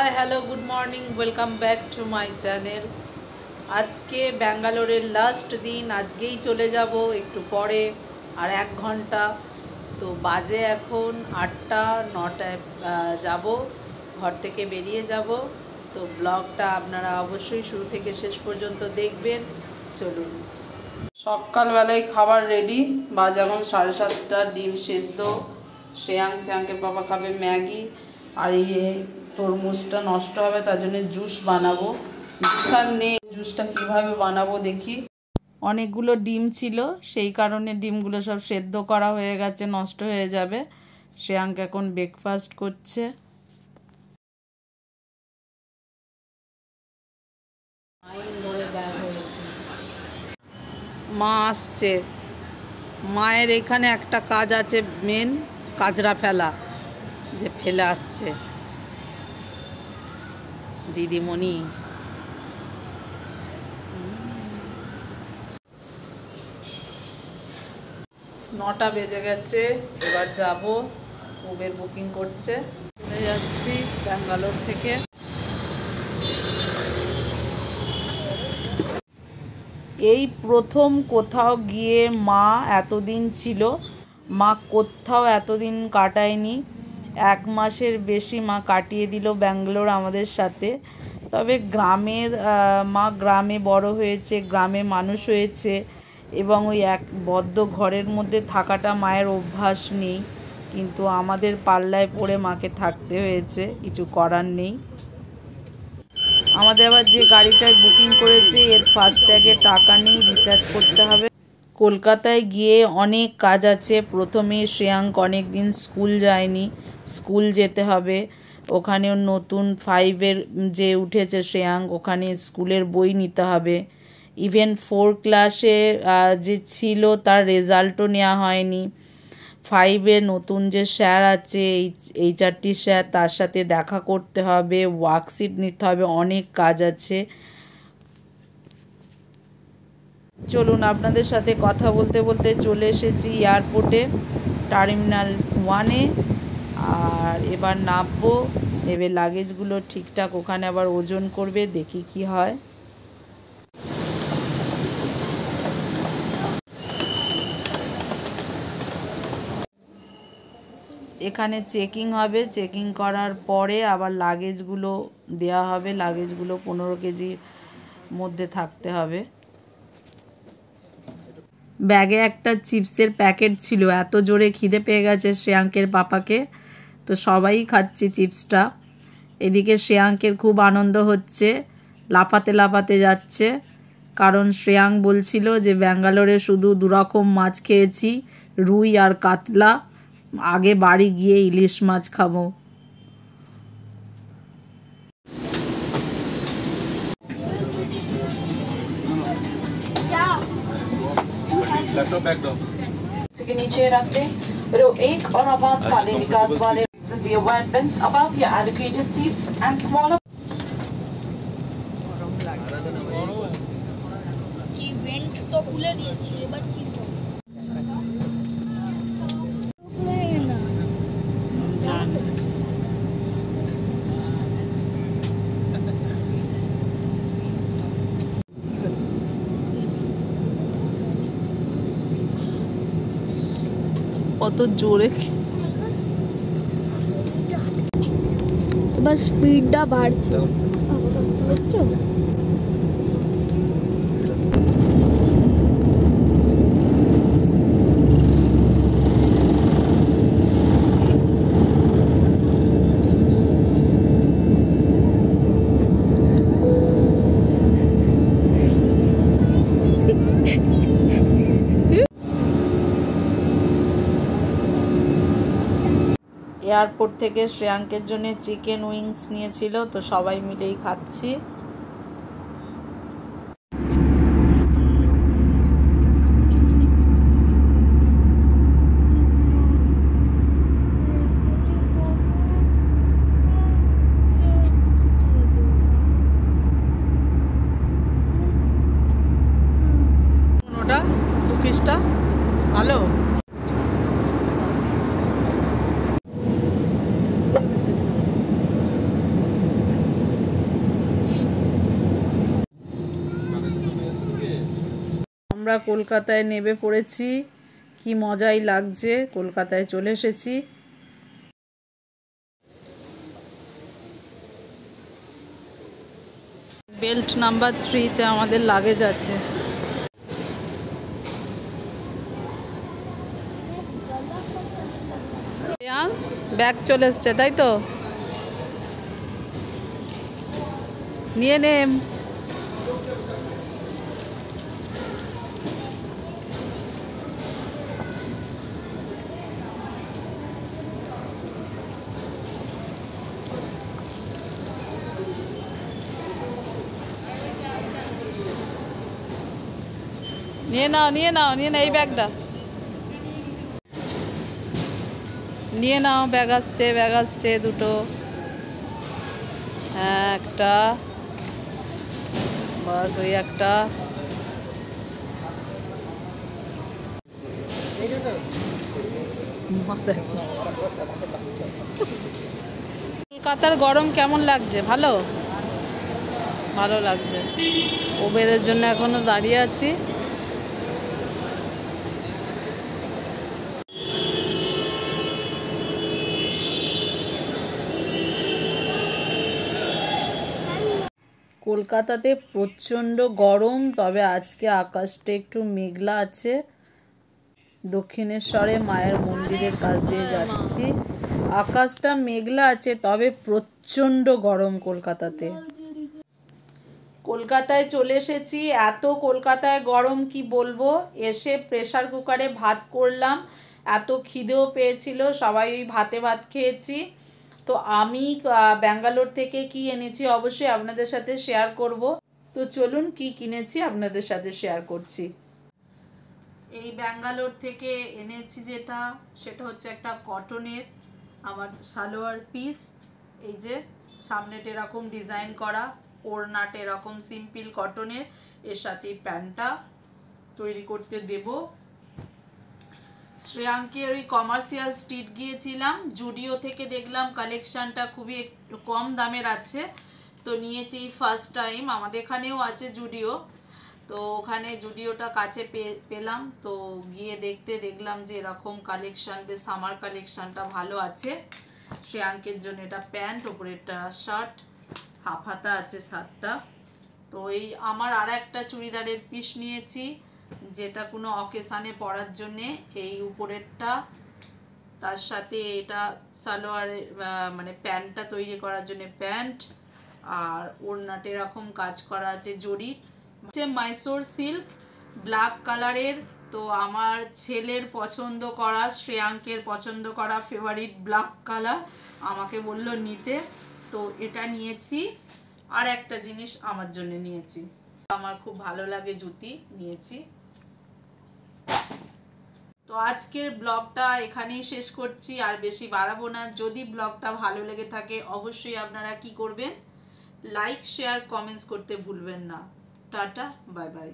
Hi hello good morning welcome back to my channel. आज के ব্যাঙ্গালোরের लास्ट दिन আজকেই চলে যাব একটু পরে আর 1 ঘন্টা তো বাজে এখন 8টা 9টায় যাব ঘর থেকে বেরিয়ে যাব। তো ব্লগটা আপনারা অবশ্যই শুরু থেকে শেষ পর্যন্ত দেখবেন। চলুন সকালবেলায় খাবার রেডি, বাজে এখন 7:30। ডিম সেদ্ধ, শ্রেয়াংকে বাবা খাবে ম্যাগি আর এই তরমুজটা নষ্ট হবে তার জন্য জুস বানাবো। জুস আর নেই, জুসটা কিভাবে বানাবো দেখি। অনেকগুলো ডিম ছিল সেই কারণে ডিমগুলো সব সেদ্ধ করা হয়ে গেছে, নষ্ট হয়ে যাবে। শ্রেয়াংক এখন ব্রেকফাস্ট করছে। মা আসছে, মায়ের এখানে একটা কাজ আছে, মেন কাজরা ফেলা, যে ফেলে আসছে দিদিমণি। 9টা বেজে গেছে, এবার যাব। উবের বুকিং করছে, চলে যাচ্ছি ব্যাঙ্গালোর থেকে। এই প্রথম কোথাও গিয়ে, মা এতদিন ছিল, মা কোথাও এতদিন কাটায়নি। 1 মাসের বেশি মা কাটিয়ে দিল ব্যাঙ্গালোর আমাদের সাথে। তবে গ্রামের মা গ্রামে বড় হয়েছে, গ্রামে মানুষ হয়েছে এবং ওই এক বদ্ধ ঘরের মধ্যে থাকাটা মায়ের অভ্যাস নেই, কিন্তু আমাদের পাল্লায় পড়ে মাকে থাকতে হয়েছে, কিছু করার নেই। আমাদের আবার যে গাড়িটায় বুকিং করেছে এর ফাস্ট্যাগে টাকা নেই, রিচার্জ করতে হবে। কলকাতায় গিয়ে অনেক কাজ আছে। প্রথমে শ্রেয়াঙ্ক অনেক দিন স্কুল যায়নি, স্কুল যেতে হবে। ওখানেও নতুন 5-এর যে উঠেছে শ্রেয়াঙ্ক, ওখানে স্কুলের বই নিতে হবে। ইভেন 4 ক্লাসে যে ছিল তার রেজাল্টও নেওয়া হয়নি। 5-এ নতুন যে স্যার আছে, এই 4টি স্যার, তার সাথে দেখা করতে হবে, ওয়ার্কশিট নিতে হবে, অনেক কাজ আছে। চলুন আপনাদের সাথে কথা বলতে বলতে চলে এসেছি এয়ারপোর্টে, টার্মিনাল 1-এ। আর এবার নামবো, এবার লাগেজগুলো ঠিকঠাক ওখানে আবার ওজন করবে, দেখি কি হয়। এখানে চেকিং হবে, চেকিং করার পরে আবার লাগেজগুলো দেওয়া হবে। লাগেজগুলো 15 কেজির মধ্যে থাকতে হবে। ব্যাগে একটা চিপসের প্যাকেট ছিল, এত জোরে খিদে পেয়ে গেছে শ্রেয়াঙ্কের পাপাকে, তো সবাই খাচ্ছে চিপসটা। এদিকে শ্রেয়াঙ্কের খুব আনন্দ হচ্ছে, লাফাতে লাফাতে যাচ্ছে, কারণ শ্রেয়াঙ্ক বলছিল যে ব্যাঙ্গালোরে শুধু 2 রকম মাছ খেয়েছি, রুই আর কাতলা, আগে বাড়ি গিয়ে ইলিশ মাছ খাবো। के नीचे रख दें। रो 1 और आवाज वाले निकास वाले the wide bench above your allocated seats and smaller কি ভেন্ট তো খুলে দিয়েছি, এবার কি কত জোরে, এবার স্পিডটা বাড়ছে আস্তে আস্তে, বুঝছো? এয়ারপোর্ট থেকে শ্রেয়াঙ্কের জন্য চিকেন উইংস নিয়েছিল, তো সবাই মিলেই খাচ্ছি। ওটা কুকিজটা ভালো। আমরা কলকাতায় নেমে পড়েছি, কি মজাই লাগছে, কলকাতায় চলে এসেছি। বেল্ট নাম্বার 3-তে আমাদের লাগেজ আছে। ব্যাগ চলে এসছে, তাই তো? নিয়ে নেম। নিয়ে নাও, নিয়ে নাও, নিয়ে নাও এই ব্যাগটা নিয়ে নাও। ব্যাগ আসছে দুটো, একটা, বাস ওই একটা। কলকাতার গরম কেমন লাগছে? ভালো ভালো লাগছে। উবেরের জন্য এখনো দাঁড়িয়ে আছি। কলকাতাতে প্রচণ্ড গরম, তবে আজকে আকাশটা একটু মেঘলা আছে। দক্ষিণেশ্বরে মায়ের মন্দিরের কাছ দিয়ে যাচ্ছি, আকাশটা মেঘলা আছে, তবে প্রচণ্ড গরম কলকাতাতে। কলকাতায় চলে এসেছি, এত কলকাতায় গরম কি বলবো। এসে প্রেসার কুকারে ভাত করলাম, এত খিদেও পেয়েছিল, সবাই ওই ভাতে ভাত খেয়েছি। তো আমি ব্যাঙ্গালোর থেকে কি এনেছি অবশ্যই আপনাদের সাথে শেয়ার করব। তো চলুন কি কিনেছি আপনাদের সাথে শেয়ার করছি। এই ব্যাঙ্গালোর থেকে এনেছি সেটা হচ্ছে একটা কটনের আমার সালোয়ার পিস। এই যে সামনেটা এরকম ডিজাইন করা, ওড়নাটা এরকম সিম্পল কটনের, এর সাথে প্যান্টটা তৈরি করতে দেব। শ্রেয়াঙ্কের ওই কমার্শিয়াল স্ট্রিট গিয়েছিলাম, জুডিও থেকে দেখলাম কালেকশানটা খুবই একটু কম দামের আছে, তো নিয়েছি ফার্স্ট টাইম। আমাদের এখানেও আছে জুডিও, তো ওখানে জুডিওটা কাছে পেলাম, তো গিয়ে দেখলাম যে এরকম কালেকশান, বেশ সামার কালেকশানটা ভালো আছে। শ্রেয়াঙ্কের জন্য এটা প্যান্ট, ওপরে একটা শার্ট, হাফ হাতা আছে শার্টটা। তো এই আমার আর একটা চুড়িদারের পিস নিয়েছি, যেটা কোনো অকেশানে পরার জন্যে। এই উপরেরটা, তার সাথে এটা সালোয়ারে মানে প্যান্টটা তৈরি করার জন্য প্যান্ট, আর ওড়নাটা এরকম কাজ করা আছে জরির। মাইসোর সিল্ক ব্ল্যাক কালারের, তো আমার ছেলের পছন্দ করা, শ্রেয়াঙ্কের পছন্দ করা ফেভারিট ব্ল্যাক কালার, আমাকে বলল নিতে, তো এটা নিয়েছি। আর একটা জিনিস আমার জন্য নিয়েছি, আমার খুব ভালো লাগে জুতি, নিয়েছি। তো আজকের ব্লগটা এখানেই শেষ করছি, আর বেশি বাড়াবো না। যদি ব্লগটা ভালো লেগে থাকে অবশ্যই আপনারা কি করবেন, লাইক শেয়ার কমেন্টস করতে ভুলবেন না। Tata, bye bye.